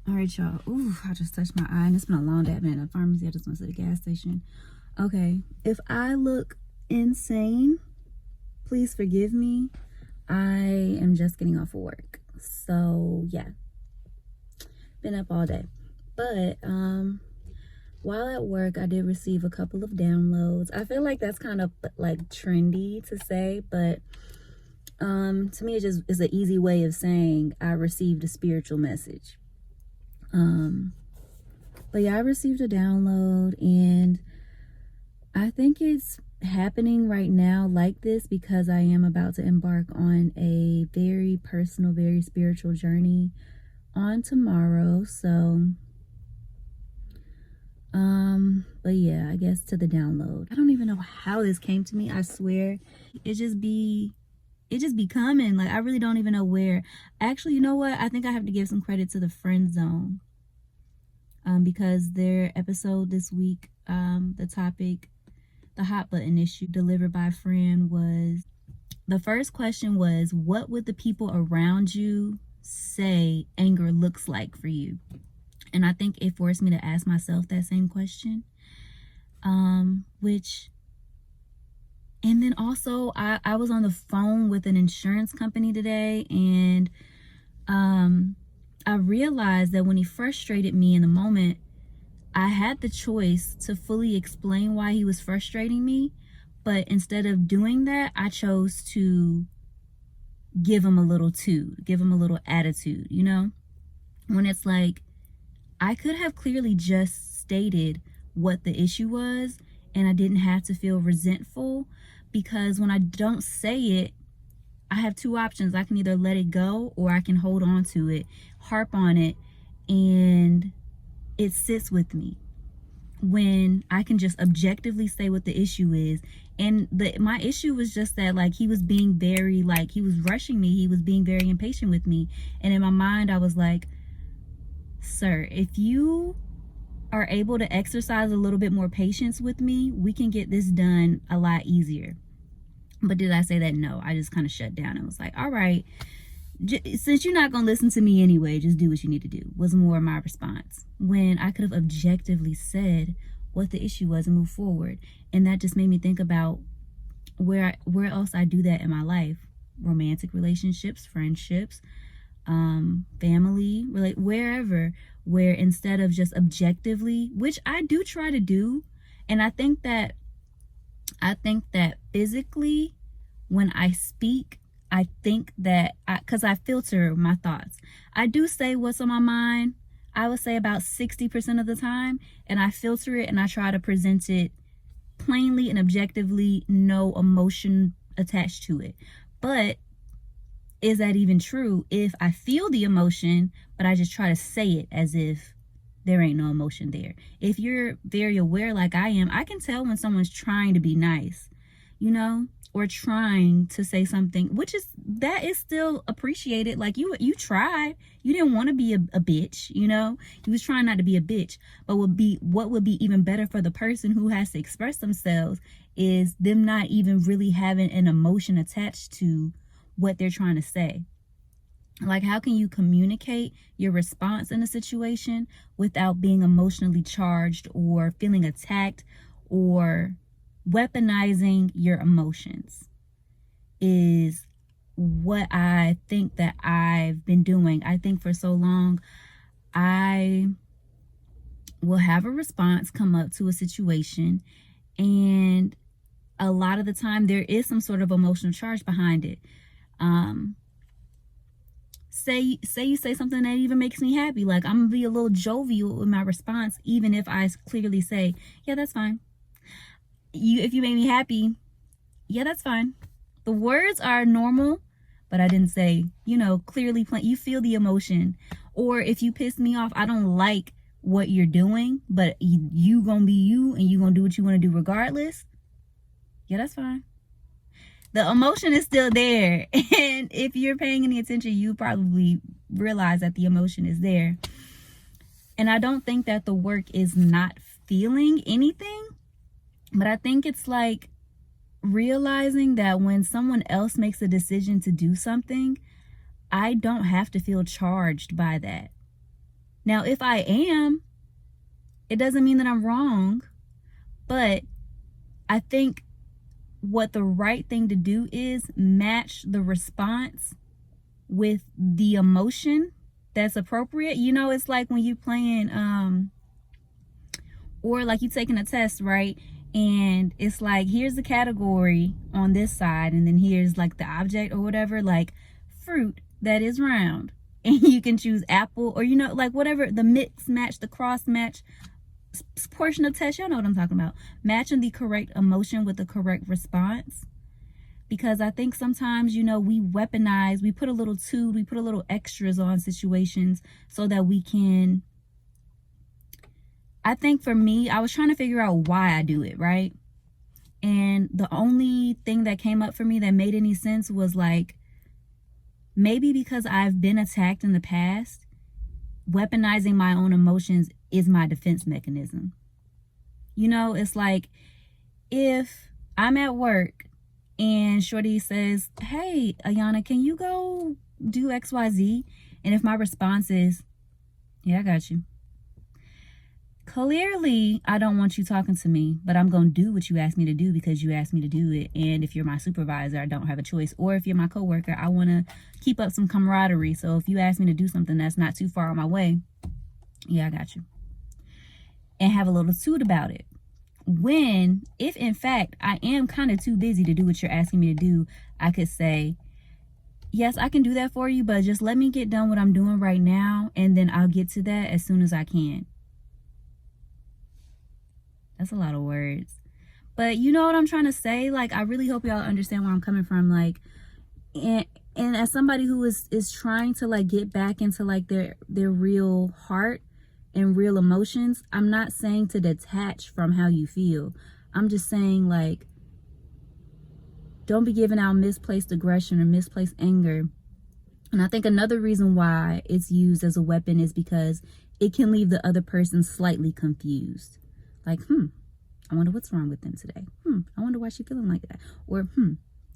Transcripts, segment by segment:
All right, y'all. Ooh, I just touched my eye, and it's been a long day. I've been in a pharmacy. I just went to the gas station. Okay, if I look insane, please forgive me. I am just getting off of work. So, yeah. Been up all day. But, while at work, I did receive a couple of downloads. I feel like that's kind of, like, trendy to say, but to me, it just is an easy way of saying I received a spiritual message. But yeah, I received a download, and I think it's happening right now like this because I am about to embark on a very personal, very spiritual journey on tomorrow. So, but yeah, I guess to the download. I don't even know how this came to me. I swear, it just be coming. Like, I really don't even know where. Actually, you know what? I think I have to give some credit to the Friend Zone. Because their episode this week, the topic, the hot button issue delivered by a friend, was, the first question was, what would the people around you say anger looks like for you? And I think it forced me to ask myself that same question. And then also I was on the phone with an insurance company today, and I realized that when he frustrated me in the moment, I had the choice to fully explain why he was frustrating me, but instead of doing that, I chose to give him a little attitude, you know? When it's like, I could have clearly just stated what the issue was, and I didn't have to feel resentful, because when I don't say it, I have two options. I can either let it go, or I can hold on to it, harp on it, and it sits with me. When I can just objectively say what the issue is. And my issue was just that, like, he was being very, like, he was rushing me. He was being very impatient with me. And in my mind, I was like, sir, if you are able to exercise a little bit more patience with me, we can get this done a lot easier. But did I say that? No. I just kind of shut down and was like, all right, since you're not going to listen to me anyway, just do what you need to do, was more my response. When I could have objectively said what the issue was and move forward. And that just made me think about where else I do that in my life. Romantic relationships, friendships, family, wherever, where instead of just objectively, which I do try to do, and I think that physically, when I speak, I think that, because I filter my thoughts, I do say what's on my mind, I would say about 60% of the time, and I filter it and I try to present it plainly and objectively, no emotion attached to it. But is that even true if I feel the emotion, but I just try to say it as if there ain't no emotion there? If you're very aware like I am, I can tell when someone's trying to be nice, you know, or trying to say something, that is still appreciated. Like, you tried. You didn't want to be a bitch, you know. You was trying not to be a bitch. But what would be even better for the person who has to express themselves is them not even really having an emotion attached to what they're trying to say. Like, how can you communicate your response in a situation without being emotionally charged or feeling attacked or weaponizing your emotions? Is what I think that I've been doing. I think for so long, I will have a response come up to a situation, and a lot of the time there is some sort of emotional charge behind it. Say you say something that even makes me happy. Like, I'm gonna be a little jovial in my response, even if I clearly say, yeah, that's fine. If you make me happy, yeah, that's fine. The words are normal, but I didn't say, clearly you feel the emotion. Or if you piss me off, I don't like what you're doing, but you gonna be you and you gonna do what you want to do regardless. Yeah, that's fine. The emotion is still there. And if you're paying any attention, you probably realize that the emotion is there. And I don't think that the work is not feeling anything, but I think it's like realizing that when someone else makes a decision to do something, I don't have to feel charged by that. Now, if I am, it doesn't mean that I'm wrong, but I think what the right thing to do is match the response with the emotion that's appropriate. You know, it's like when you playing or like you taking a test, right? And it's like, here's the category on this side, and then here's like the object or whatever, like fruit that is round. And you can choose apple, or, you know, like whatever, the mix match, the cross match portion of test. Y'all know what I'm talking about. Matching the correct emotion with the correct response. Because I think sometimes, you know, we weaponize, we put a little extras on situations so that we can, I think for me, I was trying to figure out why I do it, right? And the only thing that came up for me that made any sense was like, maybe because I've been attacked in the past, weaponizing my own emotions is my defense mechanism. You know, it's like if I'm at work and Shorty says, hey, Ayana, can you go do XYZ? And if my response is, yeah, I got you. Clearly, I don't want you talking to me, but I'm going to do what you asked me to do because you asked me to do it. And if you're my supervisor, I don't have a choice. Or if you're my coworker, I want to keep up some camaraderie. So if you ask me to do something that's not too far on my way, yeah, I got you. And have a little attitude about it. If in fact I am kind of too busy to do what you're asking me to do, I could say, yes, I can do that for you, but just let me get done what I'm doing right now, and then I'll get to that as soon as I can. That's a lot of words. But you know what I'm trying to say? Like, I really hope y'all understand where I'm coming from. Like, and as somebody who is trying to like get back into like their real heart and real emotions, I'm not saying to detach from how you feel. I'm just saying, like, don't be giving out misplaced aggression or misplaced anger. And I think another reason why it's used as a weapon is because it can leave the other person slightly confused. Like, I wonder what's wrong with them today. I wonder why she's feeling like that. Or,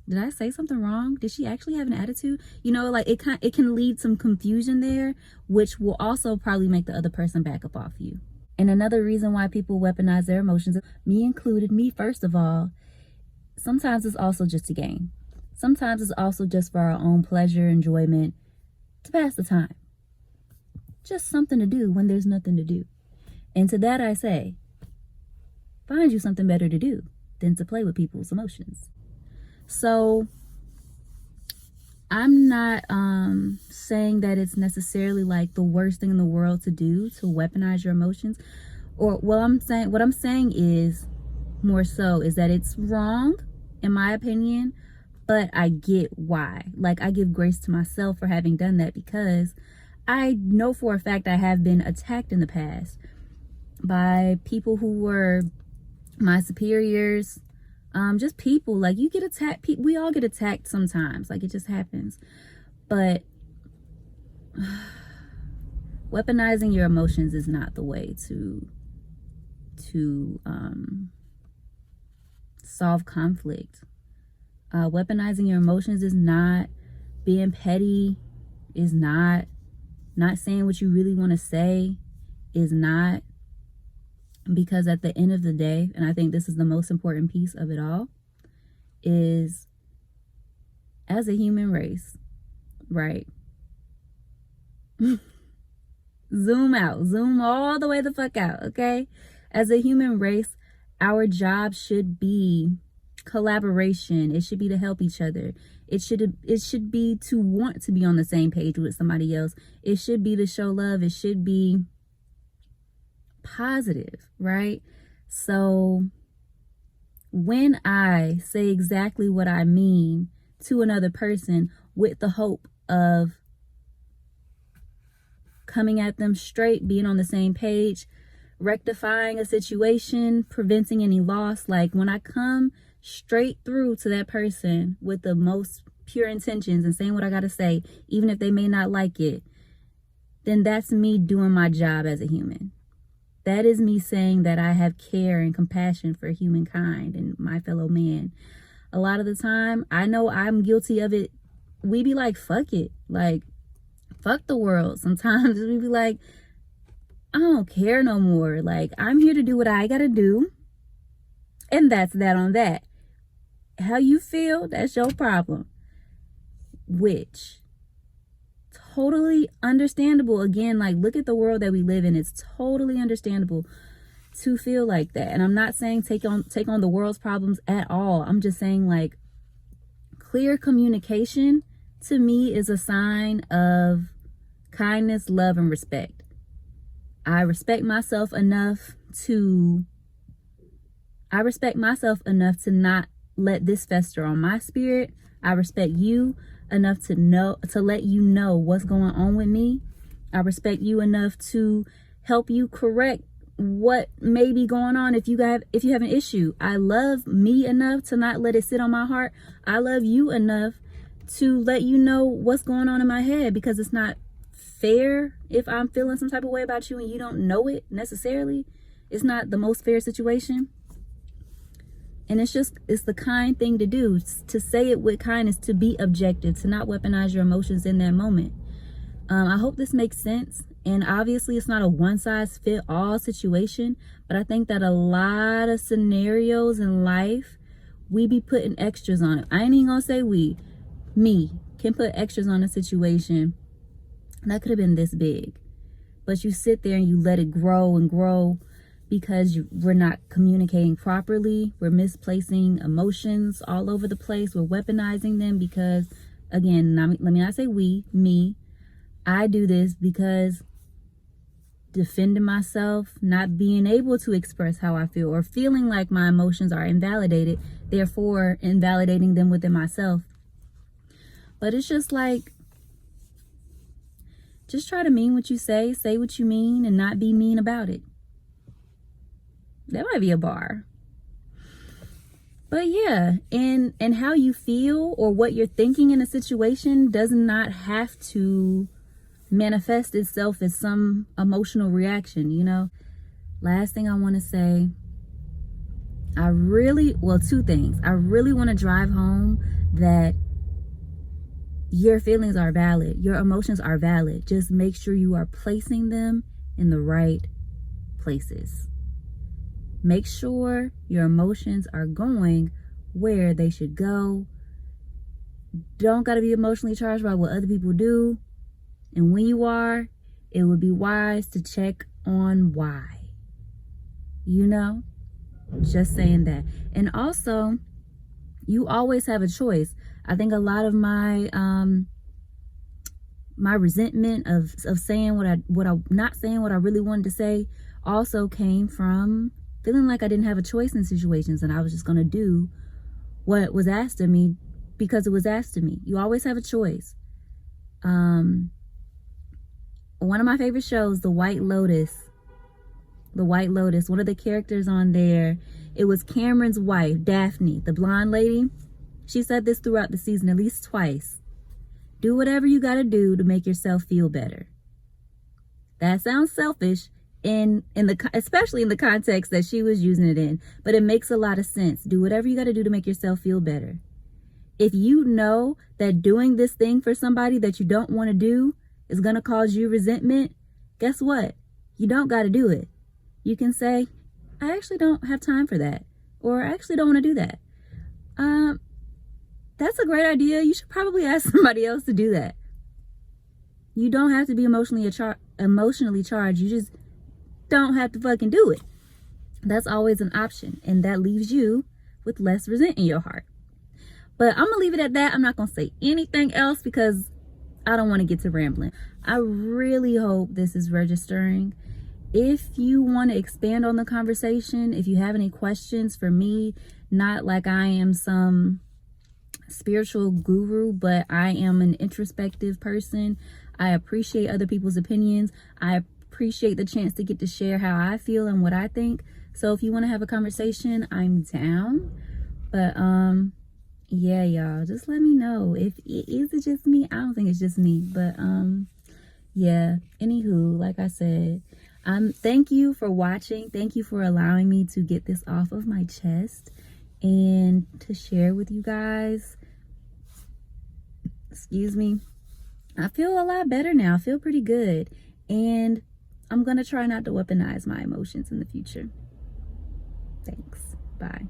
did I say something wrong? Did she actually have an attitude? You know, like it can lead some confusion there, which will also probably make the other person back up off you. And another reason why people weaponize their emotions, me included, me first of all, sometimes it's also just a game. Sometimes it's also just for our own pleasure, enjoyment, to pass the time. Just something to do when there's nothing to do. And to that I say, find you something better to do than to play with people's emotions. So I'm not saying that it's necessarily like the worst thing in the world to do to weaponize your emotions. Or what I'm saying is more so is that it's wrong in my opinion, but I get why. Like, I give grace to myself for having done that because I know for a fact I have been attacked in the past by people who were my superiors. Just people, like, you get attacked. We all get attacked sometimes, like, it just happens. But weaponizing your emotions is not the way to solve conflict. Weaponizing your emotions is not being petty, is not saying what you really want to say, is not. Because at the end of the day, and I think this is the most important piece of it all, is as a human race, right? Zoom out, zoom all the way the fuck out, okay? As a human race, our job should be collaboration. It should be to help each other. It should be to want to be on the same page with somebody else. It should be to show love. It should be positive, right? So when I say exactly what I mean to another person with the hope of coming at them straight, being on the same page, rectifying a situation, preventing any loss, like when I come straight through to that person with the most pure intentions and saying what I gotta say, even if they may not like it, then that's me doing my job as a human. That is me saying that I have care and compassion for humankind and my fellow man. A lot of the time, I know I'm guilty of it. We be like, fuck it. Like, fuck the world. Sometimes we be like, I don't care no more. Like, I'm here to do what I gotta do. And that's that on that. How you feel, that's your problem. Which, totally understandable. Again, like, look at the world that we live in. It's totally understandable to feel like that. And I'm not saying take on the world's problems at all. I'm just saying, like, clear communication to me is a sign of kindness, love, and respect. I respect myself enough to not let this fester on my spirit. I respect you enough to let you know what's going on with me. I respect you enough to help you correct what may be going on if you have an issue. I love me enough to not let it sit on my heart. I love you enough to let you know what's going on in my head, because it's not fair if I'm feeling some type of way about you and you don't know it necessarily. It's not the most fair situation. And it's the kind thing to do, to say it with kindness, to be objective, to not weaponize your emotions in that moment. I hope this makes sense. And obviously it's not a one-size-fit-all situation, but I think that a lot of scenarios in life, we be putting extras on it. I ain't even gonna say me can put extras on a situation that could have been this big. But you sit there and you let it grow and grow because we're not communicating properly. We're misplacing emotions all over the place. We're weaponizing them because, again, let me not say me. I do this because defending myself, not being able to express how I feel, or feeling like my emotions are invalidated, therefore invalidating them within myself. But it's just like, just try to mean what you say what you mean, and not be mean about it. That might be a bar. But yeah, and how you feel or what you're thinking in a situation does not have to manifest itself as some emotional reaction, you know. Last thing I want to say, two things. I really want to drive home that your feelings are valid, your emotions are valid. Just make sure you are placing them in the right places. Make sure your emotions are going where they should go. Don't got to be emotionally charged by what other people do. And when you are, it would be wise to check on why. You know? Just saying that. And also, you always have a choice. I think a lot of my my resentment of saying not saying what I really wanted to say also came from feeling like I didn't have a choice in situations, and I was just going to do what was asked of me because it was asked of me. You always have a choice. One of my favorite shows, The White Lotus, one of the characters on there, it was Cameron's wife, Daphne, the blonde lady. She said this throughout the season at least twice. Do whatever you got to do to make yourself feel better. That sounds selfish, especially in the context that she was using it in, but it makes a lot of sense. Do whatever you got to do to make yourself feel better. If you know that doing this thing for somebody that you don't want to do is going to cause you resentment, guess what? You don't got to do it. You can say, I actually don't have time for that, or I actually don't want to do that. That's a great idea. You should probably ask somebody else to do that. You don't have to be emotionally charged. You just don't have to fucking do it. That's always an option, and that leaves you with less resent in your heart. But I'm gonna leave it at that. I'm not gonna say anything else because I don't want to get to rambling. I really hope this is registering. If you want to expand on the conversation, if you have any questions for me, not like I am some spiritual guru, but I am an introspective person. I appreciate other people's opinions. I appreciate the chance to get to share how I feel and what I think. So if you want to have a conversation, I'm down. But yeah, y'all, just let me know. Is it just me? I don't think it's just me, but yeah, anywho, like I said, thank you for watching. Thank you for allowing me to get this off of my chest and to share with you guys. Excuse me. I feel a lot better now. I feel pretty good. And I'm going to try not to weaponize my emotions in the future. Thanks. Bye.